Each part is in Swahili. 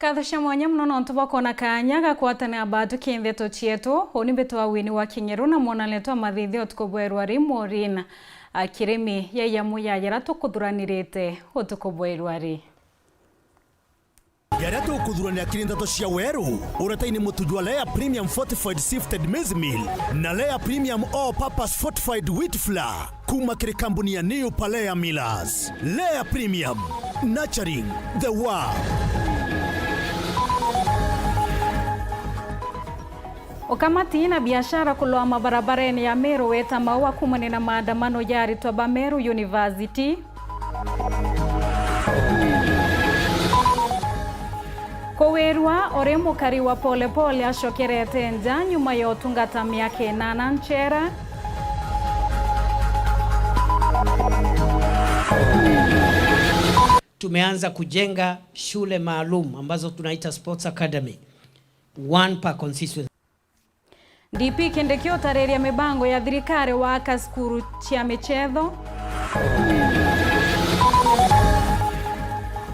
Kathusha mwanya mno nontu bakona kanya gakwatana abatu kintheto chietu oni beto wa Winnie wa Kinyeru na mona leto mathithio tukobwerwari morina akirimi ya yamu ya yara tukuthuranirite utukobwerwari Yarato kudhurania kirindato cia Weru uretaini mutujwa layer premium fortified sifted maize meal na layer premium all purpose fortified wheat flour kuma kiri kampuni ya New Palea Millers. Layer premium, nurturing the world. Ukamati na biashara kuloa mabarabarani ya Meru weta maua kumane na maandamano yari toba Meru University. Kowerwa oremo kariwa pole pole ashokerete nja nyuma ya utungata miaka 8 nchera. Tumeanza kujenga shule maalum ambazo tunaita Sports Academy, one per constituency. DP Kendekio tareria mibango ya thirikari wa kaskuru chia michetho.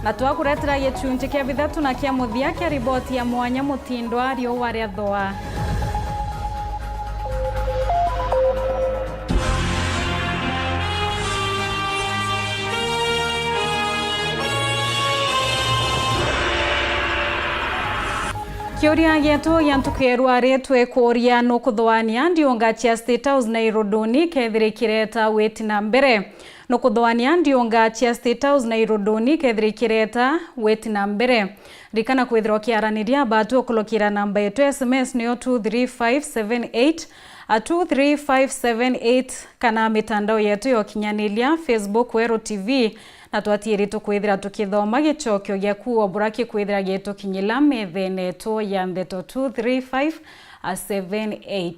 Na twakuretera yechunje kia bithatu na kia muthia kia riboti ya mwanya mutindo ario waria thoa. Kioria geto yantukerwa retwe koria no kuthwania ndionga chia State House na Irodoni kethirikireta weti na mbere no kuthwania ndionga chia State House na Irodoni kethirikireta weti na mbere rikana kwithirwa kiaraniria batu okulokira namba yetu SMS niyo 23578 23578 kana mitandao yetu yo kinyanilia Facebook Weru TV na twatiri tukwithira tukithoma gichokyo gya kuwa buraki kwithira geto kinyila methene to ya Nteto 23578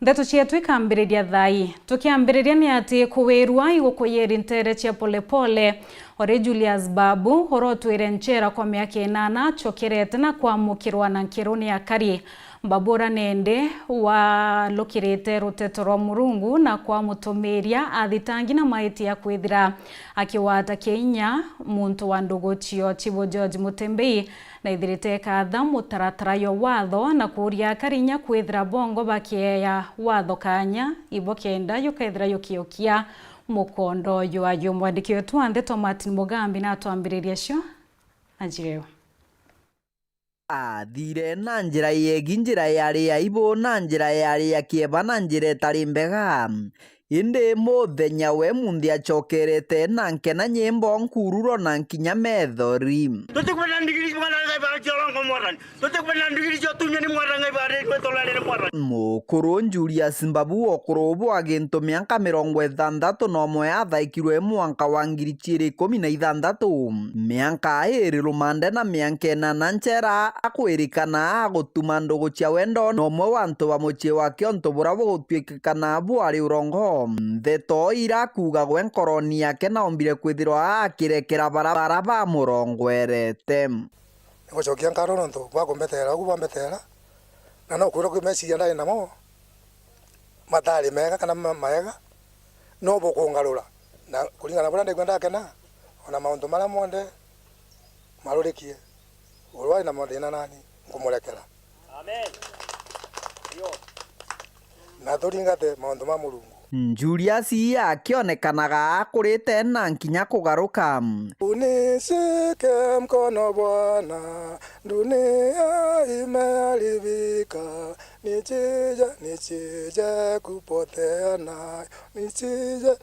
Nteto chietu ikambiriria thai tukiambiriria ni ati kuwerwa igukuyeri ntere chia pole pole ore Julius Babu horotwire nchera kwa miaka 8 chokerete na kwamukirwa na nkiruni ya kari Babura nende wa lokirete ruteto rwa Murungu na kwa mutomeria athitangi na maiti ya kwithira akiwata Kenya muntu wa nduguchio Chibo George Mutembei na ithirite katha mutaratara yo watho na kuria karinya kwithira bongo bakia watho kanya ibo kenda yukaithira yukiokia mukondo yo ayo mwandikio tu Nteto Martin Mugambi na twambiriria cio ajirewa athire na njira yegi njira yari ya ibo na njira yari ya kieba na njira etari mbega inde muthenya we mundi achokerete na nkena nyimbo nkururo na nkinya methori mukuru Julius Babu okurubu aginto miaka 60 no mwe athaikirwe mwanka wa 2016 miaka iri rumande na miaka 8 nchera akwirikana agutuma ndugu cia wendo no mwe wantu wa mucie wake onto burabo gutwikana bwari urongo Nteto irakuga gwe nkoroni yake na ombire kwithirwa akirekera barabara ba murongwerete ngochokia nkaro nonto bakombetera kubambetera na no kwiro kwimeciria ndari namo matari mega kana maega no bokungarura na kuringana bura ndikwenda kena ona maundu mara monde marurikie urwari na monde na nani ngumurekera amen yo na turingate maundu ma Murungu Julius akionekanaga akurite na nkinya kugaruka unishike mkono Bwana dunia imeharibika nisije kupotea nayo nisije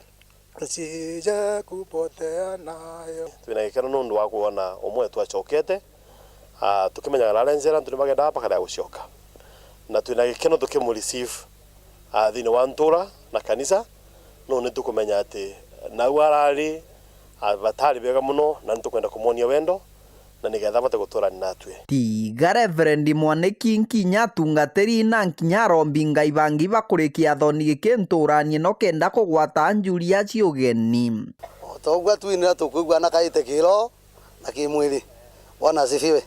kupotea nayo twinagikeno nundu wa kuona umwe twachokete tukimenya ngala njera tunimagenda hapa kada gucoka na twinagikeno tukimureceive thini wa ntura na kanisa no nitukumenya ati nau arari batari bega muno na nitukwenda kumuonia wendo na nigetha bate guturani natwe tiga Reverend Mwaniki nkinya tungateri na nkinya rombi ngai bangi bakurikia thoni gikinturanie no kenda kugwata Julia ciugeni togwa twinira tukwigwa na kaite kiro na kimwili Bwana asifiwe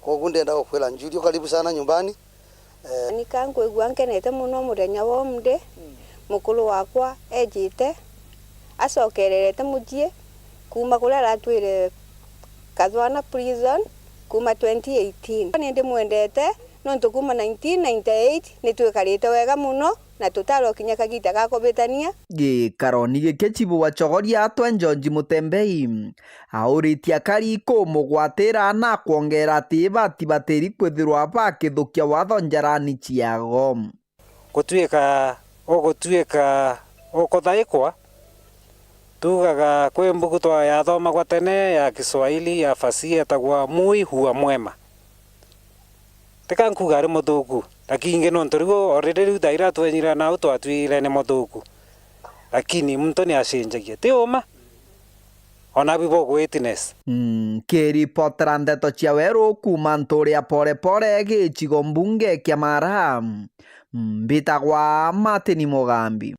koguo ndenda gukwira Julia karibu sana nyumbani nikankwigwa nkenete muno muthenya wa mde mukuru wakwa ejite acokererete mujie kuma kuria ratwire kathwana prison kuma 2018 nindi mwendete nontu kuma 1998 nitwikarite wega muno na tutalo kinya kagita gakobetania gikaroni gikechibu wachogoria atwe Njonji Mutembei auritia kariko mugwatira na kuongera tibati bateri kwithirwa bakithukia watho njarani ciago gutwika ukuthaikwa tugaga kwi mbuku twa yathoma gwa tene ya Kiswahili ya fasihi etagwa mui hua mwema tikankuga ari muthuku lakini no ntorigo already rutaira twenyira na utwatwire ne muthuku lakini mtu ni ashinjagia ti uma ona bibo witness kiripotera Nteto cia Weru kuma nturia pole gicigo mbunge kia Mara mbitagwa Martin Mugambi.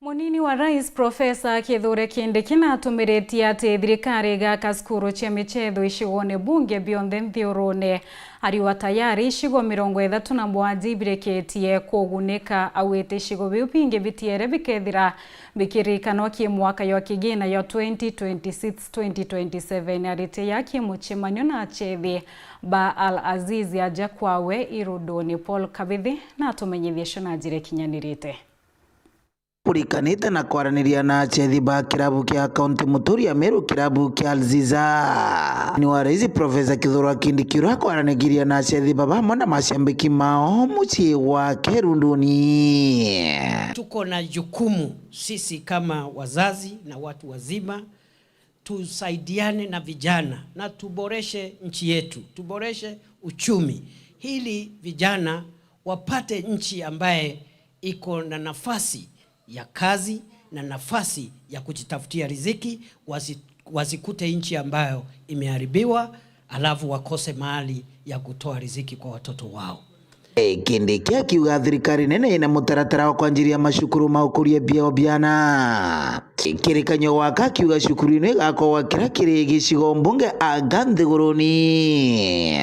Munini wa Rais Profesa Kithure Kindiki natumirĩtie atĩ thirikari gaka cukuru cia mĩchetho icigone bunge bionthe nthiũrũne ariwa tayari icigo 37 birĩkĩtie kũgunĩka awĩte icigo biu bingi bitiere bikethira bikirikanwa kimwaka ya kigina ya 2026-2027 arĩte ya kimuchemanyo na achethi ba Al-Aziz aja kwawe irudoni. Paul Kabithi natumenyithie shona njire kinyanirĩte kurikanite na kwaraniria na achethi ba kirabu kia kaunti Muturia Meru kirabu kia Alziza ni wa Rais Profesa Kithure Kindiki kwaraniria na achethi baba mwana mashambiki mao muchi wa Kerunduni. Tuko na jukumu sisi kama wazazi na watu wazima tusaidiane na vijana na tuboreshe nchi yetu, tuboreshe uchumi hili vijana wapate nchi ambaye iko na nafasi ya kazi na nafasi ya kujitafutia riziki, wasikute nchi ambayo imeharibiwa alafu wakose mahali ya kutoa riziki kwa watoto wao. Kindiki akiuga thirikari nene ina mutaratara wa kwanjiria mashukuru ma ukuria biao biana kirikanyo waka akiuga shukuru-ini gakorwa kira kiri gicigo mbunge anga nthiguruni.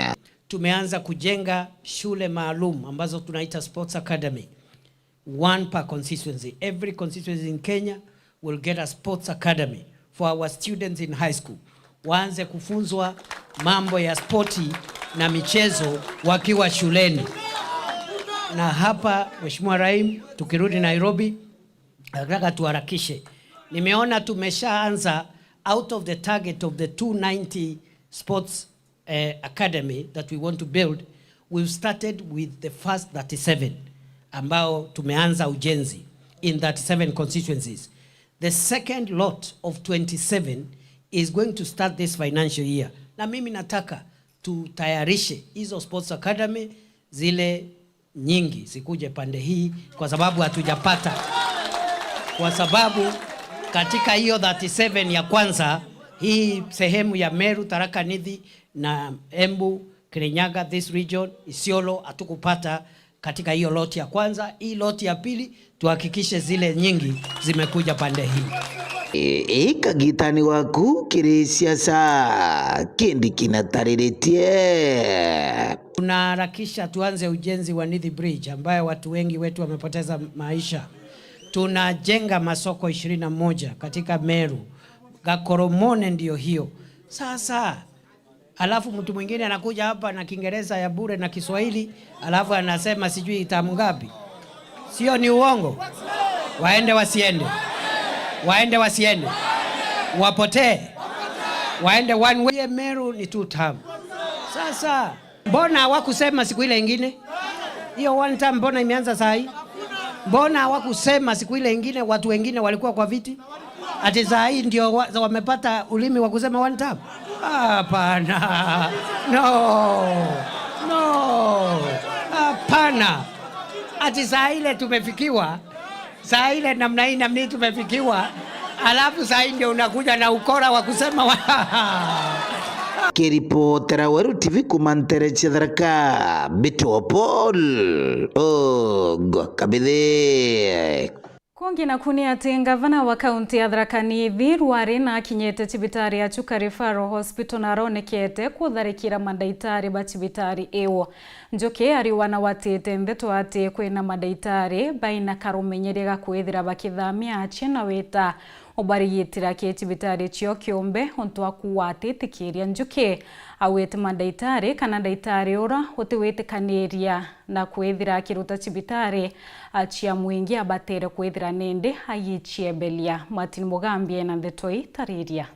Tumeanza kujenga shule maalum ambazo tunaita sports academy, one per constituency. Every constituency in Kenya will get a sports academy for our students in high school. Waanze kufunzwa mambo ya sporti na michezo wakiwa shuleni. Na hapa Mheshimiwa Raim, tukirudi Nairobi, nataka tuharakishe. Nimeona tumeshaanza out of the target of the 290 sports academy that we want to build, we've started with the first 37 ambao tumeanza ujenzi in 37 constituencies. The second lot of 27 is going to start this financial year. Na mimi nataka tutayarishe hizo sports academy zile nyingi sikuje pande hii kwa sababu hatujapata. Kwa sababu katika hiyo 37 ya kwanza hii sehemu ya Meru, Tharaka Nithi na Embu, Kirinyaga, this region, Isiolo hatukupata katika hiyo loti ya kwanza. Hii loti ya pili tuhakikishe zile nyingi zimekuja pande hii. Kagitani waku kiri siasa Kindiki natariritie. Tunaharakisha tuanze ujenzi wa Nithi Bridge ambayo watu wengi wetu wamepoteza maisha. Tunajenga masoko 21 katika Meru. Gakoromone ndio hiyo. Sasa alafu mtu mwingine anakuja hapa na Kiingereza ya bure na Kiswahili, alafu anasema sijui itamu ngapi. Sio ni uongo? Waende wasiende. Waende wasiende. Wapotee. Waende one way. Meru ni 2 term. Sasa mbona hawakusema siku ile nyingine? Hiyo 1 term mbona imeanza saa hii? Mbona hawakusema siku ile nyingine watu wengine walikuwa kwa viti? Ati saa hii ndio wamepata ulimi wa kusema 1 term? Hapana. No. Hapana. Ati saa ile tumefikiwa. Saa ile namna hii namni tumefikiwa. Alafu saa hii ndio unakuja na ukora wa kusema Kiripotera Weru TV kumantere Tharaka Bitu Paul Kabithi. Kungi na kuni ati gavana wa kaunti ya Tharaka Nithi Rwari na kinyete cibitari ya Chuka Referral Hospital na ronekete kutharikira mandaitari ba cibitari ewo. Njoke ari wana watete Nteto ati kwina mandaitari baina karumenyerega kwithira bakithamia achina weta obarigitira ki chibitari chio kiumbe onto akuwatitikiria njuki awete mandaitari kana ndaitari ora otiwitikaniria na kwithira kiruta chibitari achia mwingi abatere kwithira nende ayichiebelia. Martin Mugambie na Nteto tariria.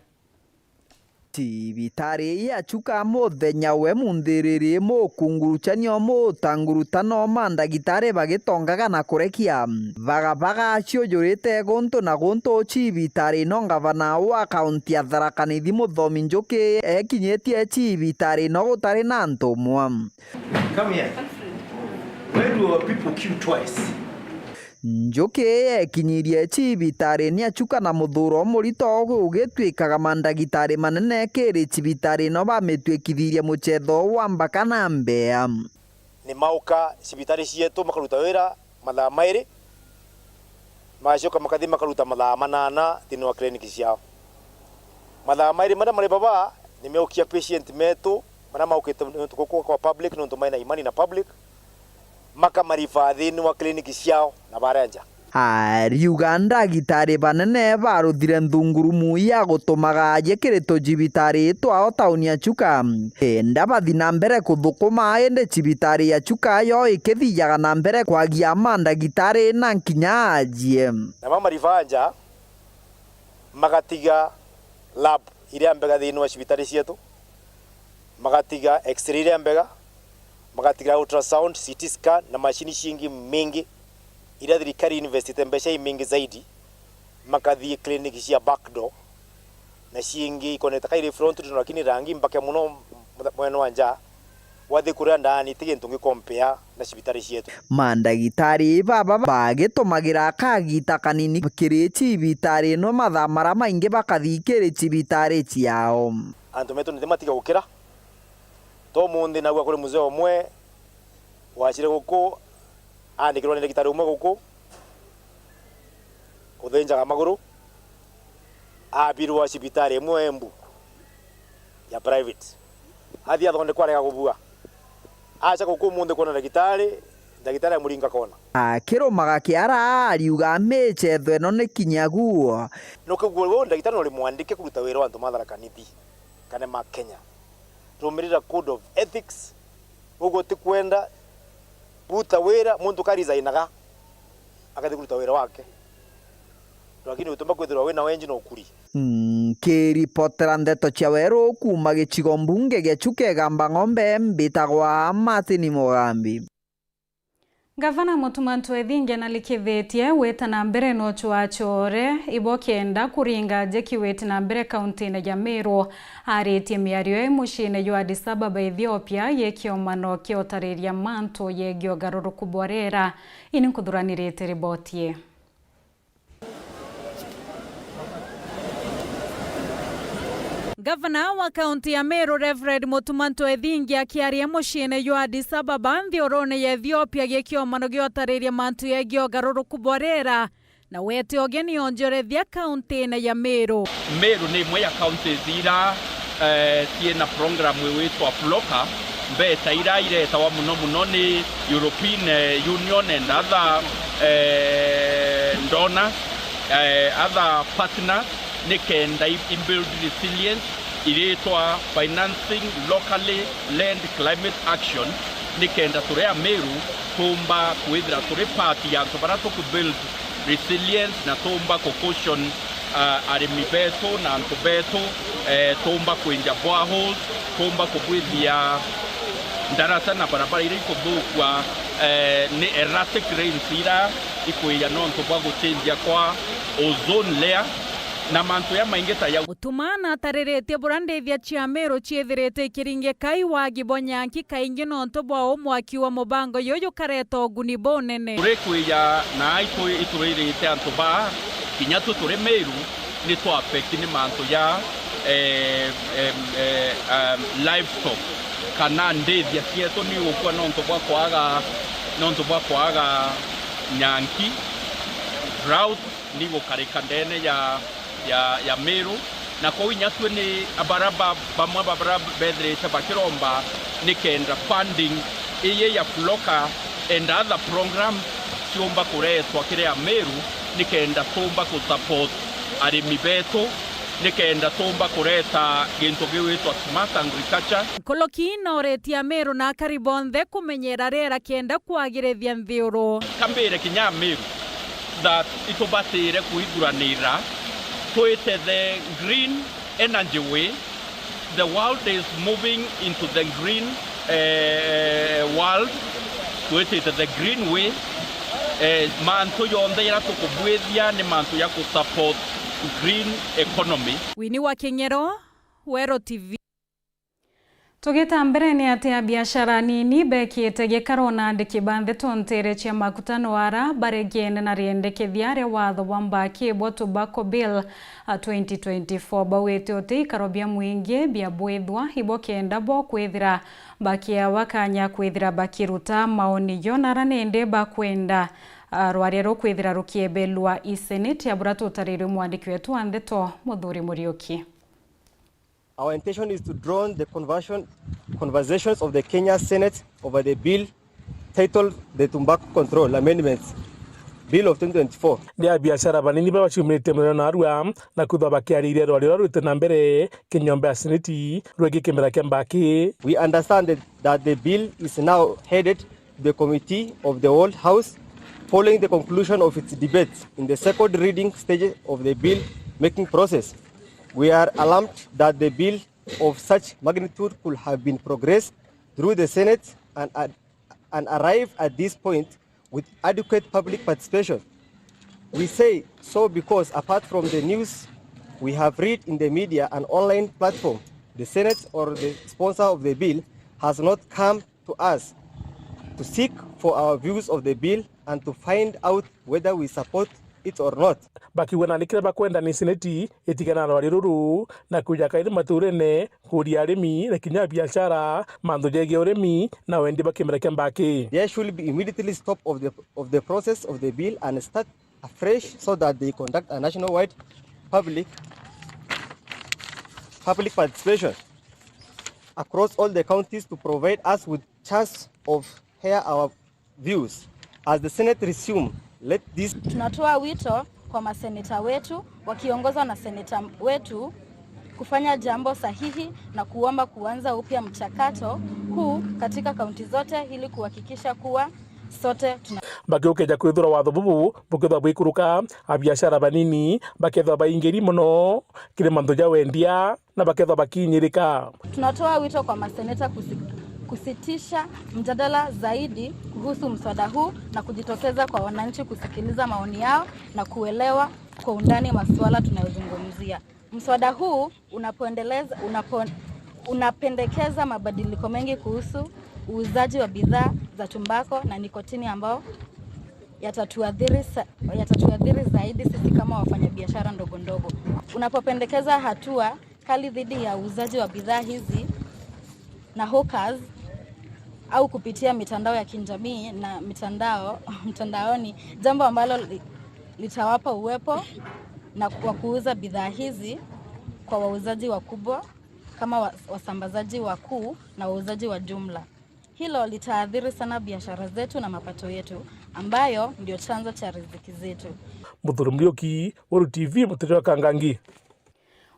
Chibitari ya chuka muthenya we mundiriri mukunguruchanio mutangurutano mandagitari bagitongaga na kurekia vagabaga acio jurite guntu na guntu. Chibitari no gavana wa kaunti ya Tharaka Nithi Muthomi Njuki ekinyetie chibitari no gutari na ntumwa. Come here. Where do our people queue twice? Njuki ekinyirie chibitari ni achuka na muthuro murito ugitwikaga mandagitari manene kiri chibitari no bamitwikithirie muchetho wa mbaka na mbea. Ni mauka chibitari cietu makaruta wira mathaa mairi macoka makathi makaruta mathaa manana thini wa kliniki ciao. Mathaa mairi maria mari baba ni meukia patient metu maria maukite guku kwa public nuntu maina imani na public makamarifa thini wa kliniki ciao na barenja. Uganda gitari banene baruthire nthungurumu ya gutumaga jekirito chibitari twao tauni ya chuka ndabathi na mbere kuthukuma ende chibitari ya chuka yo ikithiaga na mbere kwagia mandagitari na nkinya ajie na mamarifanja magatiga lab iria mbega thini wa chibitari cietu, magatiga x-ray iria mbega, magatiga ultrasound, CT scan na machini cingi mingi ira thirikari investite mbeca mingi zaidi, makathie kliniki cia backdoor na cingi ikoneta kaire front lakini rangi mbake muno mweno wanja wathi kuria ndani tige ntungi compare na cibitari cietu. Mandagitari baba bagitumagira kagita kanini kiri cibitari no mathaa mara maingi bakathikiri cibitari ciao. Antu metu ni matiga gukira to mundi nagwa kuri muzee omwe wachire guku andikirwo ni ndagitari umwe guku uthenjaga maguru abirwa cibitari imwe Embu ya private athi athonde kwarega gubua acha guku mundi kona ndagitari muringa kona akirumaga kiara ariuga mechetho eno ni kinyaguo no kuguo ndagitari no rimwandike kuruta wira wa antu Tharaka Nithi kana ma Kenya rumirira code of ethics ugo tikwenda buta wira muntu karizainaga akathi kuruta wira wake lakini utumba kwithirwa wina wenji no kuri. Kiripotera Nteto cia Weru kuma gicigo mbunge gia Chuka gamba ng'ombe mbitagwa Martin Mugambi. Gavana Mutumantu Ethingia nalikithitie weta na mbere no chwachore ibokenda kuringa jeki weta na mbere kaunti ya Meru aritie miario mushine yo Addis Ababa Ethiopia yekiomano kiotariria manto yegio garuruku borera ini nkuthuranirite ribotie. Gavana wa kaunti ya Meru Reverend Mutumantu Ethingia akiaria mushine yo Addis Ababa thiorone ya Ethiopia gekiomano giotariria mantu yegio garuruku borera na wete ogeni onjorethia kaunti na ya Meru. Meru ni imwe ya kaunti zira tiena programu witwa Floka mbeta ira iretawa muno ni European Union and other donors, other partners nikenda build resilience iretwa financing locally land climate action nikenda turea Meru tumba kwithira turi party ya tubarato ku build resilience na tumba ko caution arimi beto na antubeto tumba kwenja boreholes tumba kubwithia ndarasa na barabara iri kuthukwa ni erratic rains ira ikuya no ntubwa gucenjia kwa ozone layer na mantu ya maingeta ya utumana tarerete burandethia cia Meru ciethirete kiringe kai wa gibonyanki kaingi no ntobwa omwaki wa mubango yoyo kareto guni bonene urekuya na iturite antuba kinyatu turi Meru ni to affect ni mantu ya livestock kana ndethia cietu ni ukwa no ntobwa kwaga nyanki drought ni gukarika ndene ya Meru na kwa winyatwe ni abaraba bamwe babara bedrete bakiromba nikenda funding iye ya Floka and other programs siomba kuretwa kire ya Meru nikenda somba ku support arimi betu nikenda tumba kureta gintu giwitwa smart agriculture. Koloki noretia Meru na Karibonthe kumenyera rera kenda kwagirithia nthiuru. Kambire kinya Meru that itubatire kuiguranira twite the green energy way. The world is moving into the green world. Twite the green way. Mantu yonde ya tukubwethia ni mantu ya kusupport green economy. Winnie wa Kingero, Weru TV. Tugeta mbere ni ati biashara nini bekiete gikarona ndikibandhe tontere cia makutano ara baregene na riendekethia ria watho wa mbaki bwa tobacco bill 2024 bawete ote ikarobia mwingi bia bwethwa ibo kenda bo kwithira bakia wakanya kwithira bakiruta maoni yonara nende bakwenda rwari ro kwithira rukiebelwa iseneti abura tutarire mwandiki wetu Nteto Muthuri Murioki. Our intention is to draw the conversations of the Kenya Senate over the bill titled the Tobacco Control Amendments Bill of 2024. Ndia biashara banini ba bachumite mwana arua na kutha bakiarire rwari rute na mbere kinyombe seneti rwegi kimera kembaki. We understand that the bill is now headed to the committee of the whole house following the conclusion of its debate in the second reading stage of the bill making process. We are alarmed that the bill of such magnitude could have been progressed through the Senate and arrive at this point with adequate public participation. We say so because apart from the news we have read in the media and online platform, the Senate or the sponsor of the bill has not come to us to seek for our views of the bill and to find out whether we support it or not. Baki wana nikira bakwenda ni seneti etigana rwari ruru na kuja kairi maturene kuri arimi na kinya biashara mando jege uremi na wende bakimera kembaki. There should be immediately stop of the process of the bill and start afresh so that they conduct a nationwide public participation across all the counties to provide us with chance of hear our views. As the Senate resume, let this. Tunatoa wito kwa maseneta wetu wakiongozwa na seneta wetu kufanya jambo sahihi na kuomba kuanza upya mchakato huu katika kaunti zote ili kuhakikisha kuwa sote bakiokeja kwithura watho bubu bukitha bwikuruka abiashara banini baketha baingeri muno kile mando ja wendia na baketha bakinyirika. Tunatoa wito kwa maseneta kusitisha mjadala zaidi kuhusu mswada huu na kujitokeza kwa wananchi kusikiliza maoni yao na kuelewa kwa undani masuala tunayozungumzia. Mswada huu unapendekeza mabadiliko mengi kuhusu uuzaji wa bidhaa za tumbako na nikotini ambao yatatuadhiri zaidi sisi kama wafanyabiashara ndogo ndogo. Unapopendekeza hatua kali dhidi ya uuzaji wa bidhaa hizi na hawkers au kupitia mitandao ya kijamii na mtandaoni, jambo ambalo litawapa uwepo na kwa kuuza bidhaa hizi kwa wauzaji wakubwa kama wasambazaji wakuu na wauzaji wa jumla. Hilo litaathiri sana biashara zetu na mapato yetu ambayo ndio chanzo cha riziki zetu. Muthuri Murioki, Weru TV, Mutirwa Kangangi.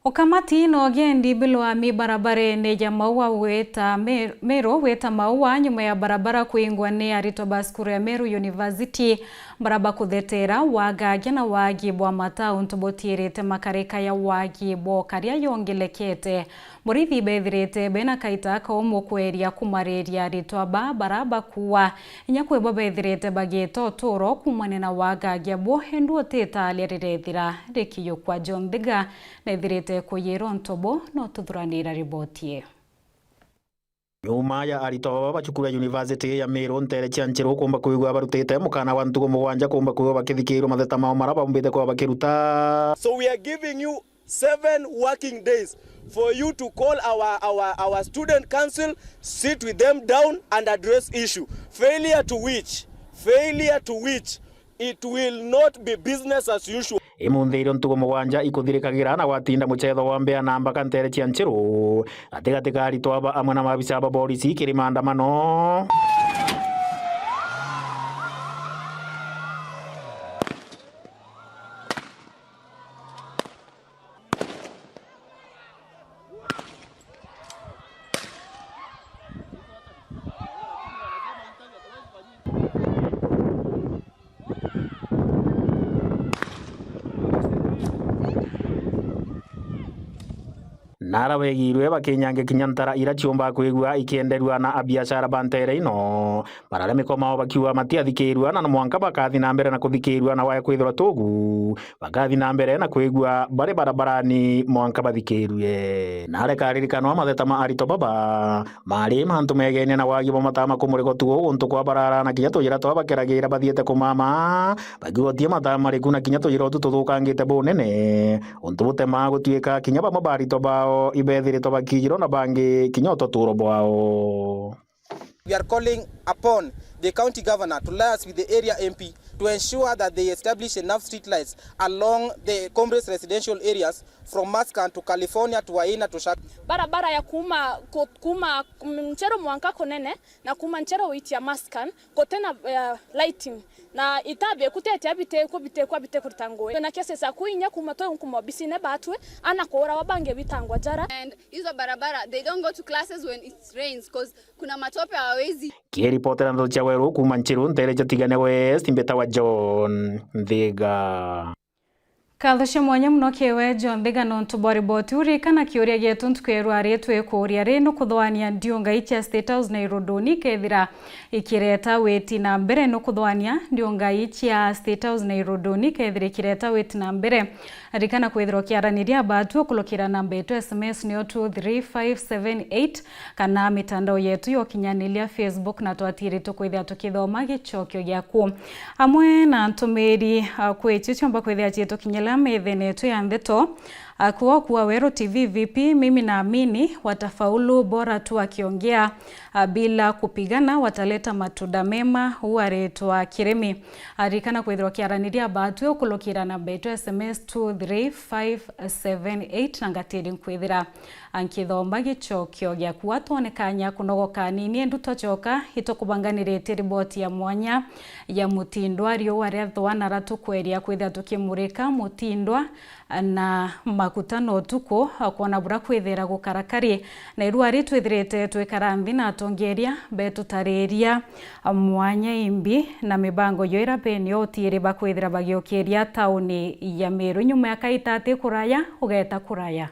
Ukamati no gendi bilwa mi barabara neja maua weta Meru weta maua nyuma ya barabara kuingwa ne arito baskuru ya Meru University baraba kuthetera wagage na wagi bwa mata untubotirete makareka ya wagi bo karia yongelekete murithi bethirete bena kaita ka omukweria kumareria arito baraba kuwa inyakwe bethirete bageto toro kumane na wagage bo hendu teta lerethira rekiyo kwa John Thiga na ithirete kuyero ntobo no tuthuranira ribotie. Nyuma ya arito bacukuru ya University ya Meru ntere cianchero kumba kuigwa barutete mukana wa ntugo mugwanja kumba kuigwa bakithikirwo matheta mao maraba mbite kwa bakiruta. So we are giving you 7 working days for you to call our student council, sit with them down and address issue. Failure to which it will not be business as usual. Imunthiro ntugo mugwanja ikuthirikagira na watinda muchetho wa mbea namba kantere cianchero atigatika arito aba amwe na mabisa ba polisi kiri maandamano. nara wegirwe bakinyange kinyantara ira ciomba kwigua ikienderwa na abiashara bantere ino maralemeko mao bakiwa matiathikirwa na mwanka bakathi na mbere na kuthikirwa na wae kwithira tugu bakathi na mbere na kwigua bari barabarani mwanka bathikirwe nare karirikano matheta ma arito baba mari mantu megene na wagi bomatama kumuriko tugo untu kwa barara na kinya tuyira twa bakeragira bathiete kumama bagigotie matama rikuna kinya tuyira tuthuthukangite bunene untu butema gutuika kinya bamwe barito bao ibethirito bakijiro na bangi kinya ututuro bwao. We are calling upon the county governor to liaise with the area MP to ensure that they establish enough street lights along the Comrades residential areas from Maskan to California to Waina to Shak. Barabara ya kuma mchero mwanka konene na kuma mchero witia Maskan kotena lighting na itabe kutete abite ko bite kurtangoe na kese sa kuinya kumato kumabisine batwe ana kora wabange bitangwa jara. And hizo barabara they don't go to classes when it rains because kuna matope hawezi. Kiripotera ndo cha Weru kuma Nchiru ntere cha Tigane West imbeta wa John Thiga. Kathoshe mwanya muno kewe John Thiga no ntubori boti urikana kiuria getu ntukweru aretwe kuria rino kuthwania ndionga icha State House na Irodoni kethira ikireta weti na mbere no kuthwania ndionga icha State House na Irodoni kethira ikireta weti na mbere arikana kwithirwo kiaraniria batu kulokira namba yetu SMS ni 23578 kana mitandao yetu yokinyanilia Facebook na twatiri tukwithia tukithoma gichokio giaku amwe na ntumiri kwetu chomba kwithia chetu kinyela methenetu ya Nteto kuwa Weru TV vipi mimi naamini watafaulu bora tu wakiongea bila kupigana wataleta matunda mema uaretwa kiremi arikana kwithirwa kiaraniria batu kulokira namba yetu SMS 23578 nangatiri kwithira ankithomba gichokio gya kuatonekanya kunogoka nini nduto choka itokubanganirite riboti ya mwanya ya mutindwa rio warethwa ratu kweria kwithia tukimurika mutindwa na makutano tuko kuona bura kwithira gukarakari na iruari twithirite twikaranthi na atongeria betutareria mwanya imbi na mibango yoira beni otire bakwithira bagiokeria tauni ya Meru nyuma ya kaitate kuraya ugeta kuraya.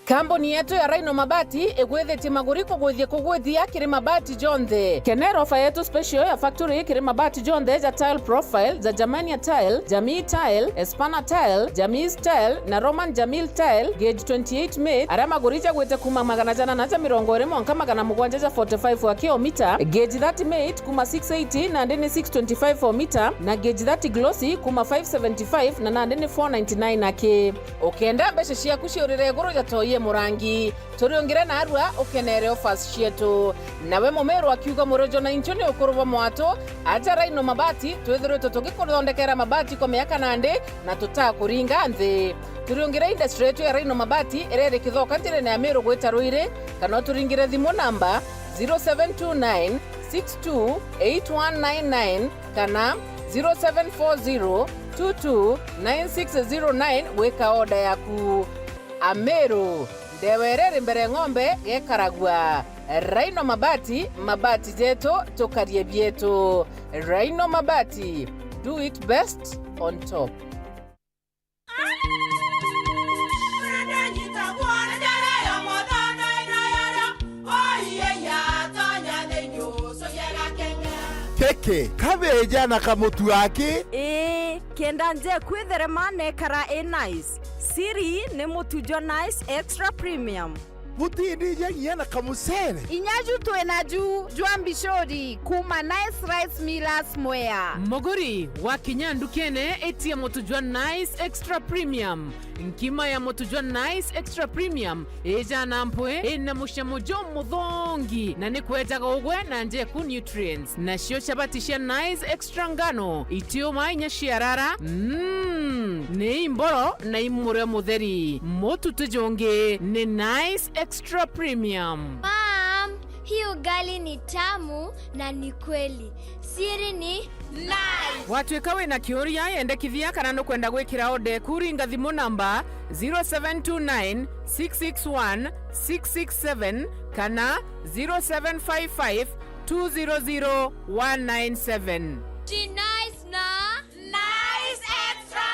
Kambuni yetu ya Rhino Mabati egwethete maguriko gwithie kugwithia kiri mabati jonthe. Kenero ofa yetu special ya factory kiri mabati jonthe za tile profile za Germania tile, Jamii tile, Espana tile, Jamii tile na Roman Jamil tile gauge 28 made ara maguricha gwete kuma magana jana na 120 mwanka magana mugwanja 45 wa kilomita, gauge 30 made kuma 680 na ndene 625 for meter na gauge 30 glossy kuma 575 na ndene 499 ake. Okenda beshe cia kuciurire goro ya toye murangi turiongire na arua ukenere offers cietu nawe mumeru akiuga murojo na inchoni ukuruva mwato aja Rhino Mabati twithirwe tugikuthondekera mabati kwa miaka nande na tutakuringa nthi turiongire industry yetu ya Rhino Mabati erere kithoka ntire na Meru gwita Ruire kana turingire thimu namba 0729 628199 kana 0740 229609 weka oda yaku. Ameru ndewerere mbere ng'ombe gekaragwa. Rhino Mabati, mabati jeto tokarie bieto. Rhino Mabati, do it best on top. Keke, kabeja na kamutu wake? Kenda nje kwithere mane kara nice. Siri ne mutujo nice extra premium. Mutindi nyangia na kamusere. Inyaju tuenaju juambishori kuma nice rice millers mwea. Moguri wa kinyandu kene eti ya motujwa nice extra premium. Nkima ya motujwa nice extra premium eja nampwe ena mushamojo mudhongi na nikweta gogwe na nje ku nutrients na shio shabatisha nice extra ngano itio mainya shiarara ne imboro na imure mutheri motu tujonge ne nice extra premium. Mom, hii ugali ni tamu na ni kweli. Siri ni nice. Watwekawe na kioria yende kithia kana no kwenda gwikira ode kuringa thimu namba 0729 661 667 kana 0755 2000197. Nice na Nice Extra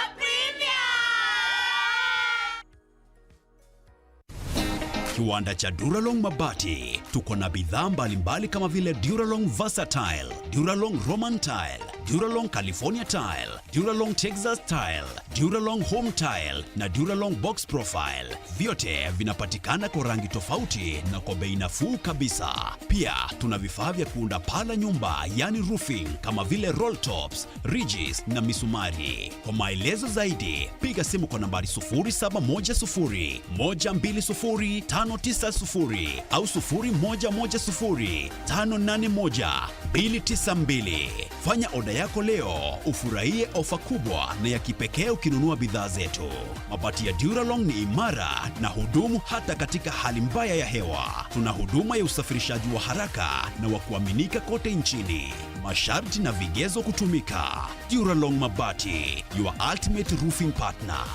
Kiwanda cha Duralong Mabati, tuko na bidhaa mbalimbali kama vile Duralong Versatile, Duralong Roman Tile, Duralong California Tile, Duralong Texas Tile, Duralong Home Tile na Duralong Box Profile. Vyote vinapatikana kwa rangi tofauti na kwa bei nafuu kabisa. Pia tuna vifaa vya kuunda pala nyumba, yani roofing, kama vile roll tops, ridges na misumari. Kwa maelezo zaidi, piga simu kwa nambari 0710 120 590 au 0110 581 292. Fanya oda yako leo, ufurahie ofa kubwa na ya kipekee ukinunua bidhaa zetu. Mabati ya Duralong ni imara na hudumu hata katika hali mbaya ya hewa. Tuna huduma ya usafirishaji wa haraka na wa kuaminika kote nchini. Masharti na vigezo kutumika. Duralong Mabati, your ultimate roofing partner.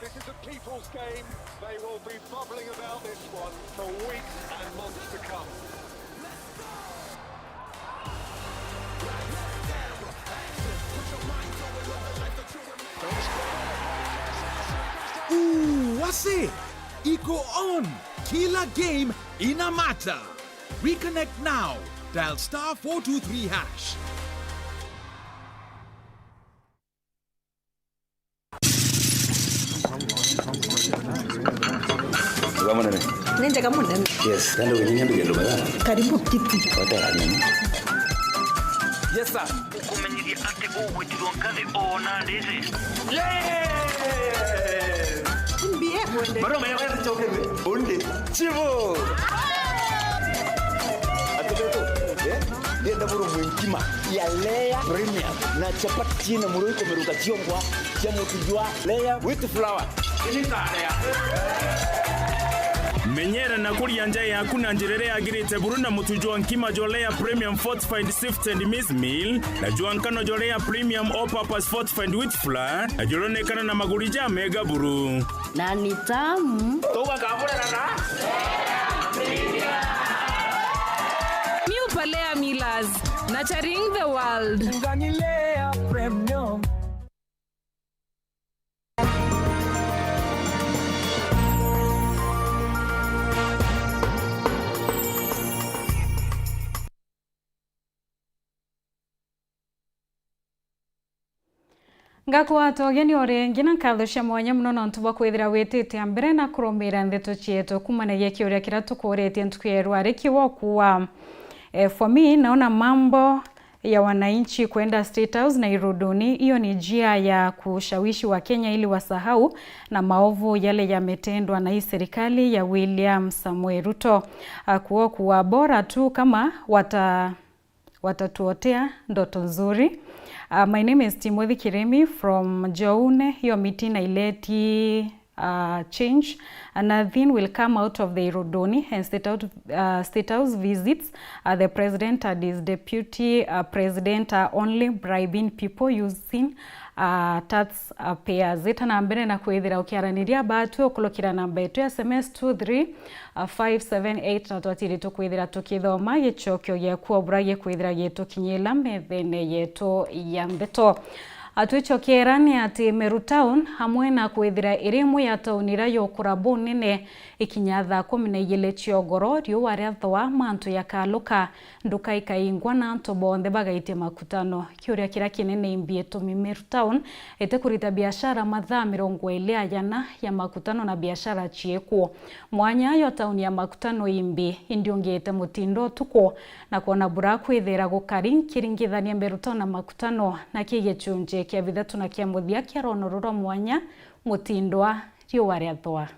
This is a people's game. They will be bubbling about this one for weeks and months to come. Wase, iko on. Kila game ina matter. Reconnect now. Dial *423#. Nende kama ndani. Yes, ndio wenyewe ndio baba. Karibu kiti. Hotel ni. Yes sir. Ukumenyigia ate uwe tudonkane ona ndeze. Mbie mwende. Baro maya wewe chokewe. Onde. Chivo. Atoto. Ndio ndaburu mwinkima ya Lea Premium na chapati china muruko meruka chiongwa cha mutujwa Lea with flour. Ini tare ya. Menyera na kuria nje yaku na njirere yagirite buruna mutujwa nkima jolea premium fortified sifted maize meal na juankano jolea premium all purpose fortified wheat flour na jolone kana na magurija mega buru na ni tamu toka kabura na New Palea Millers, nurturing the world. Nganilea premium. Ngakwa togeni orengi na kathusha mwanya muno nontu bwa kwithira witite ambere na kurumira ndeto chieto kumanagia kiuria kira tukuretie ntukweru ariki wokuwa for me naona mambo ya wananchi kwenda State House na Iruduni, hiyo ni njia ya kushawishi wa Kenya ili wasahau na maovu yale yametendwa na hii serikali ya William Samoei Ruto. Kuwa bora tu kama watatuotea ndoto nzuri. My name is Timothy Kiremi from Joune. Hiyo meeting na ileti change and nothing will come out of the Iruduni and State House visits. The president and his deputy president are only bribing people using tax payers. Zeta na mbere na kwethira ukiaraniria batu okulokira namba yetu ya SMS 23578 na twatiri tukwethira tukithoma gichokyo gya kuobra kwethira yetu kinyela methene yetu ya Nteto. Atwichokerani ati Weru Town hamwe na kwethira irimu ya taunira yokura bunene ikinyatha 12 chiogoro rio wariathwa mantu ya kaluka nduka ikaingwa na antu bonthe bagaite makutano. Kiuria kira kinene imbieto Weru Town ete kurita biashara mathaa 20 yana ya makutano na biashara chieko mwanya yo tauni ya makutano imbi indiongete mutindo tuko na kuona bura kwethira gukari kiringithania Weru Town na makutano na kigechunje kia bithatu na kia muthia kia ronororo mwanya mutindwa rio wariathwa.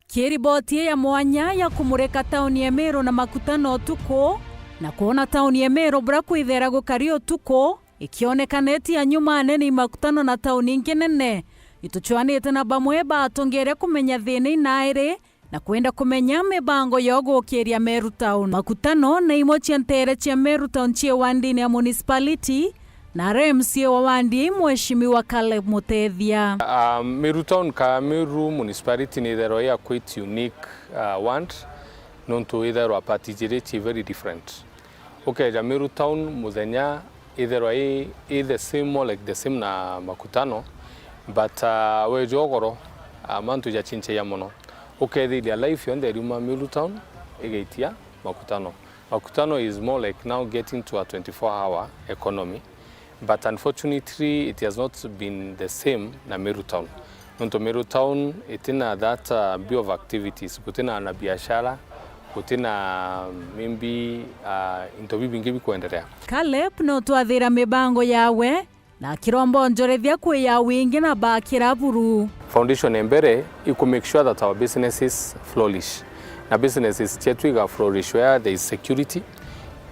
Kiriboti ya mwanya ya kumureka tauni ya Meru na makutano tuko na kuona tauni ya Meru bura kwithera gukario tuko ikionekaneti ya nyuma nene makutano na tauni ingi nene ituchwanite na bamwe batongere kumenya thina inaire na kwenda kumenya mibango ya gukiria Meru Town. Makutano na imwe cia ntere cia Meru Town cia wandini ya municipality na RMC wa wandi mheshimiwa Caleb Mutethia. Meru Town ka Meru municipality ni thero ya quite unique wand nonto ithero apatijire very different. Okay, ja Meru Town muthenya ithero I the same more like the same na Makutano, but we jogoro mantu ja chinche ya mono. Okay, the life on the Ruma Meru Town egaitia Makutano. Makutano is more like now getting to a 24-hour economy. But unfortunately, it has not been the same na Meru Town. Nonto Meru Town, itina that bit of activities, kutina na biashara, kutina maybe into bingi kuendelea. Caleb no twathira mibango yawe na kirombo njorethia kwe ya wingi na bakira buru. Foundation embere iku make sure that our businesses flourish. Na businesses chetu iga flourish where there is security.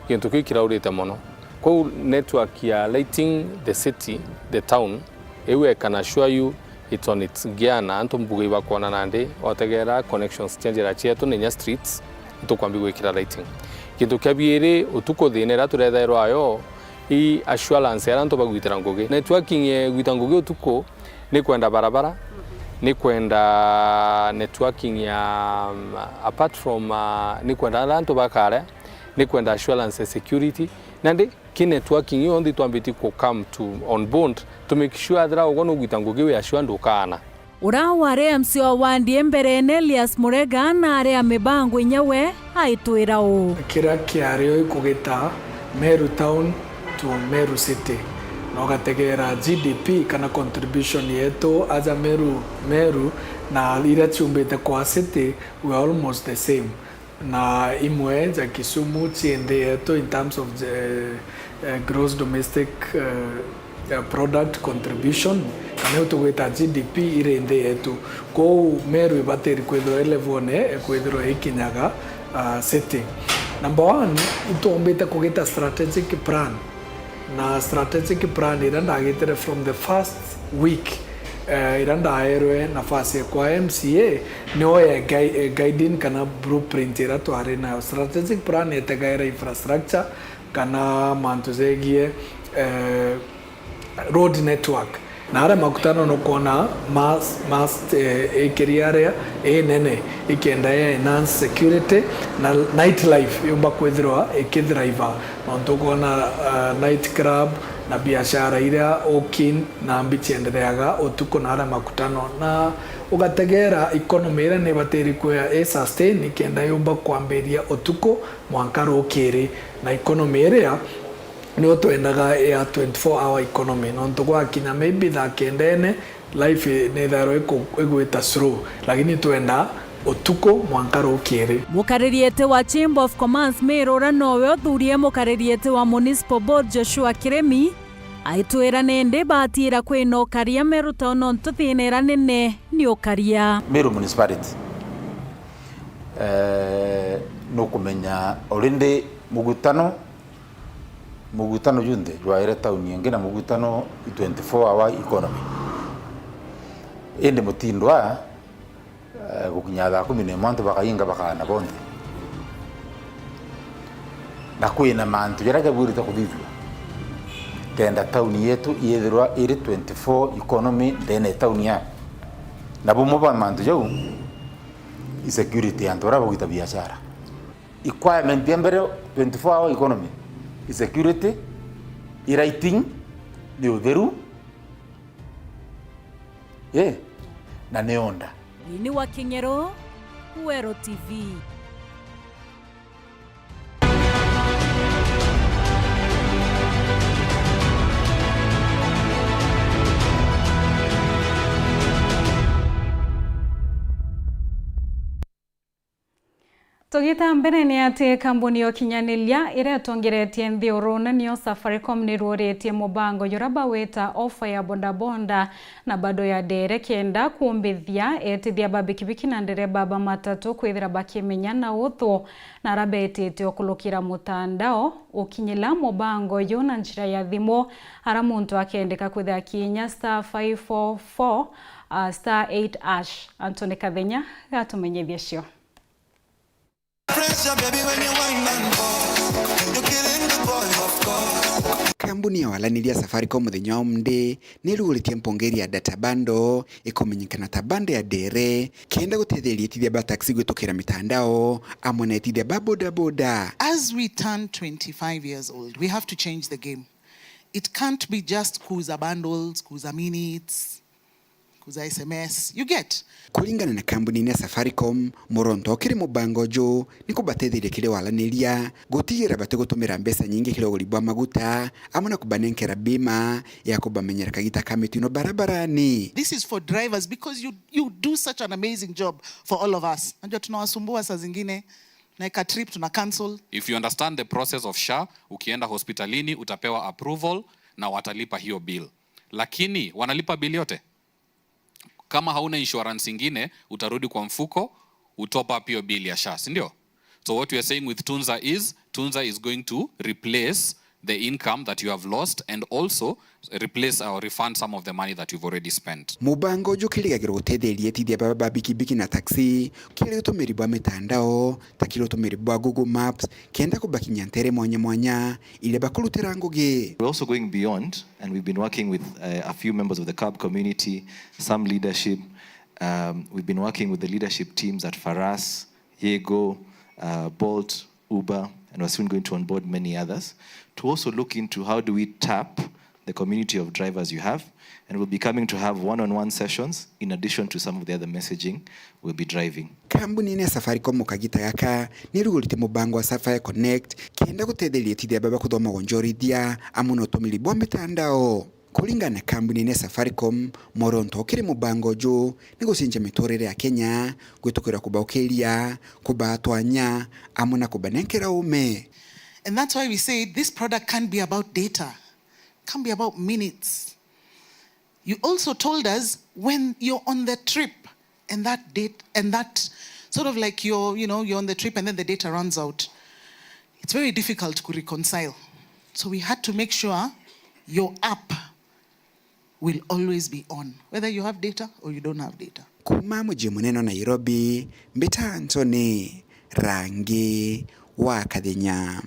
Kintu kikira urite mono. Kwa network ya lighting the city, the town, ewe can assure you it's on its gear na anto mbugi bakona nande otegera connections change chetu nenya streets tukwambi gwikira lighting. Kintu kabiere utuko thinera turethairwa ayo I assurance ya anto bagwitira ngoge. Networking ye gwita ngoge utuko ni kwenda barabara, ni kwenda networking ya apart from ni kwenda anto bakare, ni kwenda assurance security nande ki networking hiyo ndi tuambiti ko come to on board to make sure that ogono gwitangugiwe ashwa ndukana urawa RMC wa wandi embere Elias Murega na area mibango inyawe haitwira u kira kiario ikugita Meru Town to Meru City no gategera GDP kana contribution yetu as a Meru na ira chumbete kwa city we are almost the same na imwe za Kisumu chiende yetu in terms of the gross domestic product contribution kana utugweta GDP ire inde yetu ko Meru bateri kwethro elevone kwethro ikinyaga city. Number 1 itombete kugeta strategic plan na strategic plan iranda agitere from the first week iranda aerwe nafasi kwa MCA no ya guiding kana blueprint irato arena strategic plan yetegaira infrastructure kana mantuzegie road network na ara makutano no kona mass ekeriarea nene ikenda ya enhance security na nightlife yomba kwethirwa ekithriver no tokona night club na biashara ira okin na ambichendereaga utuko na ara makutano na ugategera economy ira ne bateri kwa sustain ikenda yomba kwamberia utuko mwankaro okere na economy area ni otwendaga ya 24-hour economy no tokwa kinya maybe that kendene life ne tharo egweta slow lakini twenda utuko mwankaro okere. Mukaririete wa Chamber of Commerce Meru nowe othurie mukaririete wa Municipal Board Joshua Kiremi aitwira nende batira kwina ukaria Meru Town no tuthinira nene ni ukaria Meru Municipality no kumenya orinde mugutano junde jwaire town yengena mugutano 24-hour economy ende mutindwa gukinyatha 11 bakayinga bakana bonde na kwina mantu yaraga burita kuthithwa kenda town yetu yethirwa iri 24 economy ndene town ya na bomo mantu jau insecurity antora bogita biashara requirement mbere 24-hour economy security writing ni utheru na neonda Winnie wa Kingero Weru TV. Tugita mbere ni ati kambuni yo kinyanilia iretongeretie nthi uruna niyo Safaricom ni ruoretie mubango yoraba weta offer ya bonda na bado ya dere kenda kumbithia etithia babikibiki na ndereba ba matatu kwithira bakimenya na uthu na rabetete okulukira mutandao ukinyila mubango yo na njira ya thimo ara muntu akendeka kwithia kinya *544 *8# Antony Kathenya gatumenyithia cio. Kambuni ya walaniria Safaricom muthenya umde niruguritie mpongeri ya data bundle ikomenyekana ta bundle ya dere kenda gutetheria tithia ba taxi gwitukira mitandao amona tithia ba boda boda. As we turn 25 years old, we have to change the game. It can't be just kuza bundles, kuza minutes, kuza SMS. You get? Kulingana na kambuni ya Safaricom, moronto kiri mubango jo niko batetheria kire walaniria gutigira bate gutumira mbesa nyingi kiro gulibwa maguta amona kubanenkera bima ya kubamenyera kagita kamitino barabarani. This is for drivers because you do such an amazing job for all of us. Najua tunawasumbua saa zingine na ika trip tuna cancel. If you understand the process of SHA, ukienda hospitalini utapewa approval na watalipa hiyo bill. Lakini wanalipa bill yote? Kama hauna insurance ingine utarudi kwa mfuko utop up hiyo bill ya SHA, si ndio? So what we are saying with Tunza is going to replace the income that you have lost and also replace or refund some of the money that you've already spent. Mubango jo kiligagira gutetheria tithia baba bikibiki na taxi kile utumiri bwa mitandao takilo utumiri bwa Google Maps kenda kubakinya ntere mwanya ile bakulutira ngugi. We're also going beyond, and we've been working with a few members of the cab community, some leadership. We've been working with the leadership teams at Faras, Yego, Bolt, Uber, and we're soon going to onboard many others to also look into how do we tap the community of drivers you have, and we'll be coming to have one-on-one sessions in addition to some of the other messaging we'll be driving. Kambuni ya Safaricom mukagita yaka nirugurite mubango wa Sapphire Connect kenda gutetheria tithia baba kuthoma gonjorithia amuno utumiri bwa mitandao. Kulingana na kambuni ya Safaricom, moronto kiri mubango jo nigucinja mitorere ya Kenya gwitukira kubaukeria kubatwanya amuna kubanenkera ume. And that's why we say this product can't be about data, can't be about minutes. You also told us when you're on the trip and that date and that sort of like you're on the trip and then the data runs out. It's very difficult to reconcile. So we had to make sure your app will always be on, whether you have data or you don't have data. Kuma mji munene Nairobi, Mbita Antony, Rangi wa Kathenya.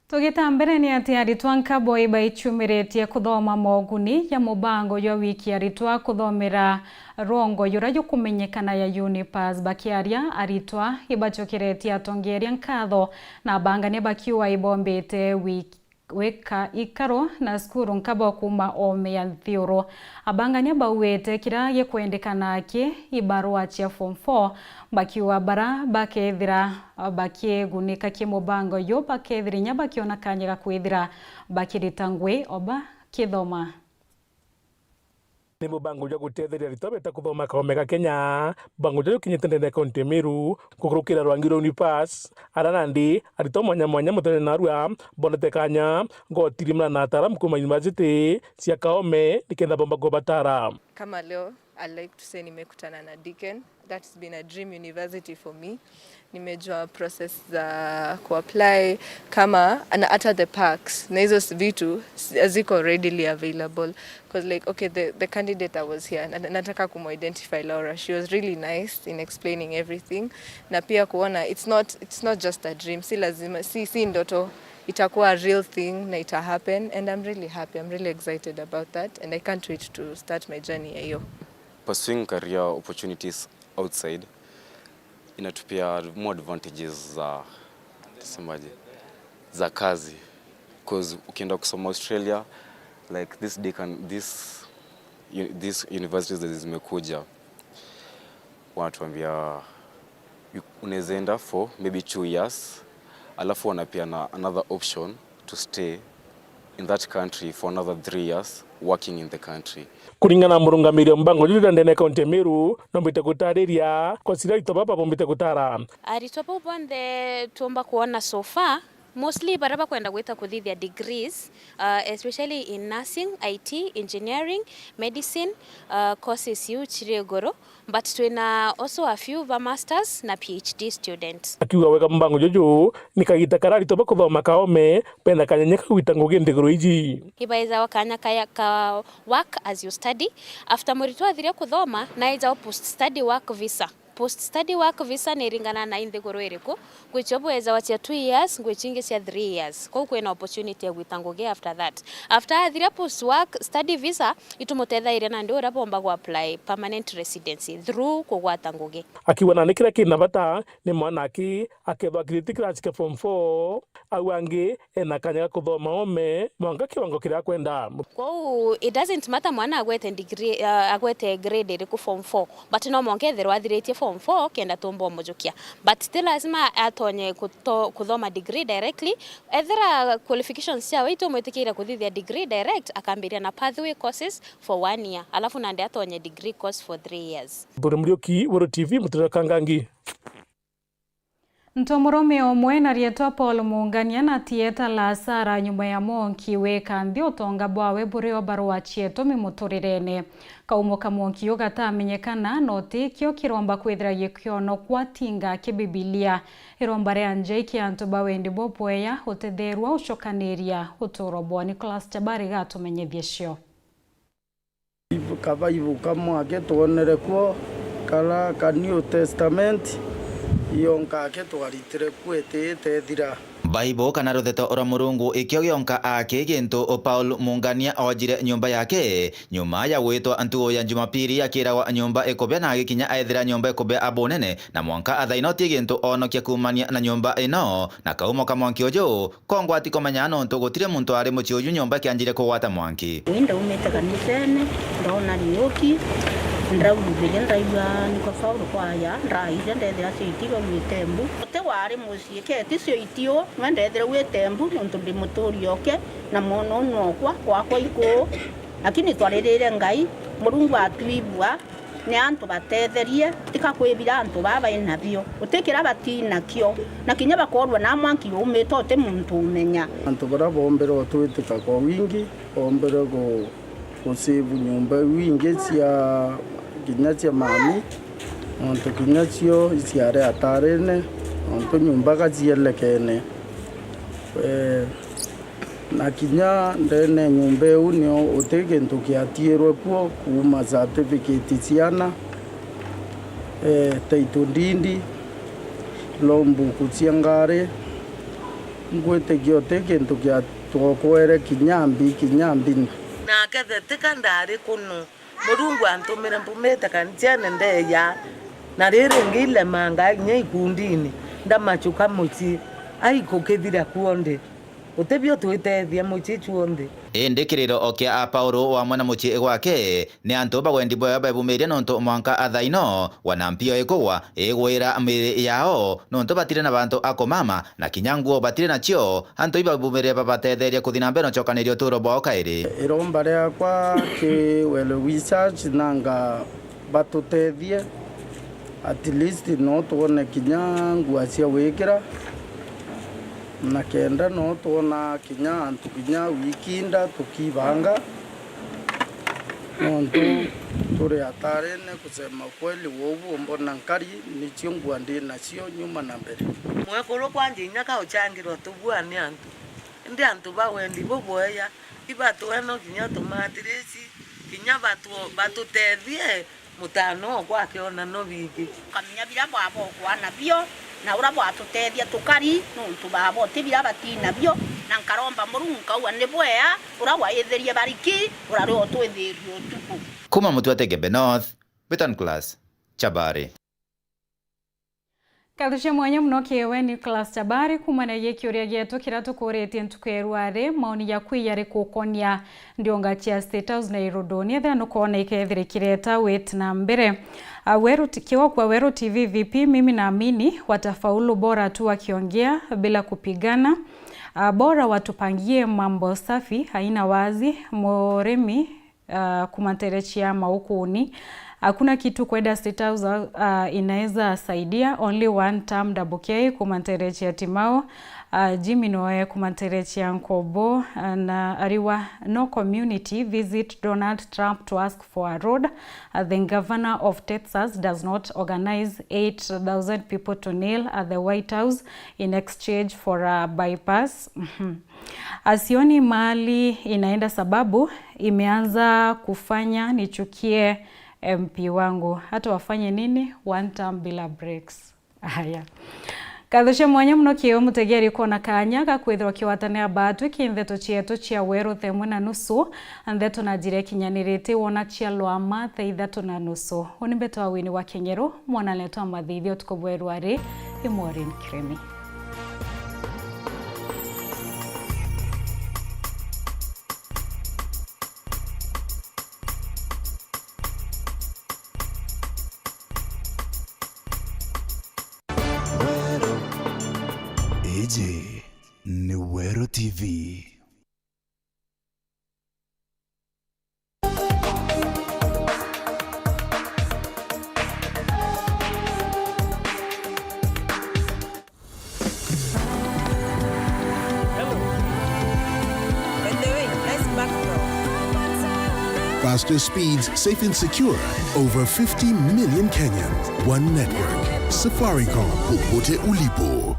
Tugita mbere ni ati aritwa nkabo ibaichumiretie kuthoma moguni ya mubango ya wiki aritwa kuthomera rongo yurayo kumenyekana ya Unipass bakiaria aritwa ibachokiretie atongeria nkatho na bangane bakiwa ibombete wiki weka ikaro na skuru nkabo kuma ome ya thioro abangania bawete kirage kwendekana ke ibarua chia form 4 bakiwa bara bakethira bakiegunika kimubango yo bakethirinya bakiona kanyega kwithira bakiritangwe oba kithoma. Ni mubango ya gutetheria ritobeta kuthoma kaomega Kenya bango jo kinyetendene kaunti Meru kukurukira rwangiro Unipass aranandi arito mwanya mutene narua bonetekanya ngotirimna na ataram kuma university cia kaome nikenda bomba go batara. Kama leo I like to say nimekutana na Deacon. That's been a dream university for me. Nimejua process za kuapply kama and hata the parks na hizo vitu ziko readily available because like okay the candidate that was here nataka kumidentify Laura. She was really nice in explaining everything na pia kuona it's not just a dream, si lazima si ndoto, itakuwa a real thing na ita happen and I'm really happy, I'm really excited about that and I can't wait to start my journey hiyo. Pursuing career opportunities outside inatupia more advantages za kazi because ukienda kusoma Australia like this universities that zimekuja wanatuambia unaweza enda for maybe 2 years alafu wanapia na another option to stay in that country for another 3 years working in the country. Kuringana murungamiri mbango juda ndene kaunti Meru nombite gutariria kwa sira itoba bombite gutara aritopa upande tuomba kuona so far Mostly baraba kwenda gweta kuthithia degrees, especially in nursing, IT, engineering, medicine, courses yu chirigoro, but twina also a few of masters na PhD students. Akiuga wega mbango jojo nikagita karari toba kuthoma kaome penda kanyanyeka gwita ngugi ndigoro iji. Ibaiza wakanya ka work as you study. After muritu athiria kuthoma na iza post study work visa. Post study work visa neringana na inthigoro iriku gwichobo eza watia 2 years gwichinge cia 3 years kwa kwena opportunity ya gwitanguge after that. After athiria post work study visa itumutethaire na ndio rapomba ku apply permanent residency through kugwata ngugi. Akiwa na nikira kina bata ni mwanaki akethwa critical class form 4 awangi ena kanya kuthoma ome mwanga kiwango kiria kwenda. Kwa it doesn't matter mwana agwete degree agwete grade iri ku form 4 but no mongetherwa athiretie form 4 kenda tombo mojokia but still lazima atonye kuthoma degree directly either qualifications cia wito mwetikira kuthithia degree direct akambiria na pathway courses for 1 year alafu nande atonye degree course for 3 years. Burumrioki Weru TV mutira kangangi. Ntomorome omwe na rietwa Paul Muungania na tieta la Sara nyumba ya Monki weka ndio tonga bwawe bureo barua chieto mimuturirene. Kaumo ka Monki gatamenyekana noti kio kiromba kwithira gikiono kwa tinga kibibilia. Iromba ria nje kiantu bawendi bopweya utederwa ushokaniria uturobwa Nicholas Chabari gatumenyethie cio. Kava ivuka mwake tuonere kwa kala ka New Testament yonka ke twaritire kwete thira Bible kana ruthetho ora murungu ikio gionka ake gintu Paul Muungania ojire nyumba yake nyuma ya gwitwa antuo ya Jumapili akirawa nyumba ekobya na gikinya aethira nyumba ekobya abonene na mwanka athainoti gintu onokia kumania na nyumba ino na kaumo ka mwanki ojo kongwati komenya nontu gutire muntu ari muchi oju nyumba kianjire kugwata mwanki winda umete kanisene ndona rioki ndaumbile ndaiwa niko faulu kwaya ndaize ndethira citiro mwitembu te wari mucie keti cio itio nwendethira witembu nontu ndi muturioke na mono nokwa kwakwa iko lakini twaririre Ngai Murungu atwibua ni antu batetherie tikakwibira antu baba inabio utikira batina kio na kinya bakorwa na mwanki umito te muntu umenya antu bara bombero twitika kwa wingi bombero go kusibu nyumba wingi cia kinya cia mami onto kinya cio ciare atarene onto nyumba gacielekene na kinya ndene nyumba unio utege ntukiatierwe kuo kuma certificate ciana taitundindi lombu kuciangare ngwete gyote ntukia twokwere kinyambi na kethe kandari kuno Murungu antumire mbumete kanitiane ndeya na riri ngile manga nye ikundini ndamachuka muchi aiko kethira kuonde utebio twitethia muchi chuonde indikiriro okia a Paulo wa mwana muchi gwake ni antu bagwendi boya babumiria nontu mwanka athaino wanampio ikugwa igwira miri yao nontu batire na bantu akomama na kinyanguo batire na cio antu ibabumiria babatetheria kuthina mbeno chokanirio turo bwao kairi iromba ria kwa ki well research nanga batutethie at least no tuone kinyangu acia wikira na kenda no tuona kinya antu kinya wikinda tukibanga nontu turi atarene kusema kweli wovu mbona nkari ni chiongwa ndi na cio nyuma na mbere mwekuru kwanje nyaka uchangirwa tubwane antu ndi antu bawendi boboya ibatu eno kinya tomatiresi kinya batutethie mutano kwake ona no bigi kaminya bira bwabo kwana bio na ura bwatutethia tukari nontu babo tibira batina bio na nkaromba Murungu kauwa ni bwea ura wayetherie bariki ura rio twethirio tuku kuma mutwate Gembe North Betan Class Chabari Kathushe mwanya muno kiwe Nicholas Chabari kumana yekiuria gyetu kiratukuretie ntukerware maoni ya kwiyari kukonia ndionga chia State House na Irodonia thano kuona ikethire kireta wait na mbere Weru kiwa kwa Weru TV VP mimi naamini watafaulu bora tu wakiongea bila kupigana bora watupangie mambo safi haina wazi moremi kumaterechia maukuni Hakuna kitu kwenda State House inaweza saidia. Only one term WK kumanterechia timao. Jimmy Noe kumanterechia Nkobo na ariwa no community visit Donald Trump to ask for a road. The governor of Texas does not organize 8,000 people to kneel at the White House in exchange for a bypass. Asioni mali inaenda sababu imeanza kufanya nichukie MP wangu. Hata wafanye nini? One term bila breaks. Haya. Kathusha mwanya mno kio mutegeri kona kanya gakwithwa kiwatanira batu kintheto chietu chia Weru Thaa Imwe na nusu Nteto na jire kinyanirite wona chia lwama Thaa Ithatu na nusu. Unimbeto wa Winnie wa Kenyero mwana leto mathithio tuko Weru ari Imorin Kremi. Eje ni Weru TV. Faster speeds, safe and secure. Over 50 million Kenyans. One network. Safaricom, popote ulipo.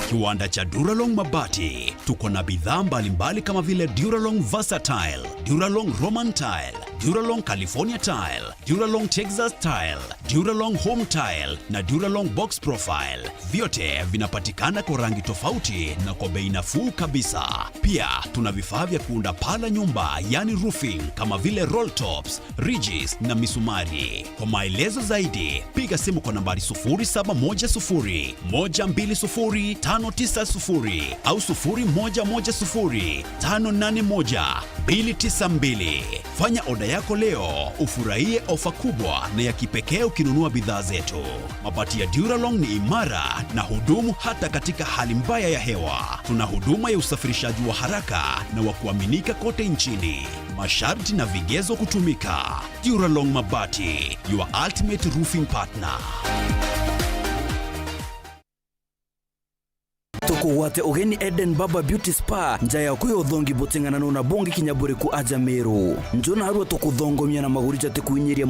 Kiwanda cha Duralong Mabati. Tuko na bidhaa mbalimbali kama vile Duralong Versatile, Duralong Roman Tile, Duralong California Tile, Duralong Texas Tile, Duralong Home Tile na Duralong Box Profile. Vyote vinapatikana kwa rangi tofauti na kwa bei nafuu kabisa. Pia tuna vifaa vya kuunda pala nyumba, yani roofing, kama vile roll tops, ridges na misumari. Kwa maelezo zaidi, piga simu kwa nambari 0710 120 590 au 0110 581 292. Fanya oda yako leo, ufurahie ofa kubwa na ya kipekee ukinunua bidhaa zetu. Mabati ya Duralong ni imara na hudumu hata katika hali mbaya ya hewa. Tuna huduma ya usafirishaji wa haraka na wa kuaminika kote nchini. Masharti na vigezo kutumika. Duralong Mabati, your ultimate roofing partner. Toko wate ogeni Eden Baba Beauty Spa njaya kuyo udhongi botengana na bongi kinyabure ku aja Meru. Njona harua toko dhongo miana maguricha te kuinyiria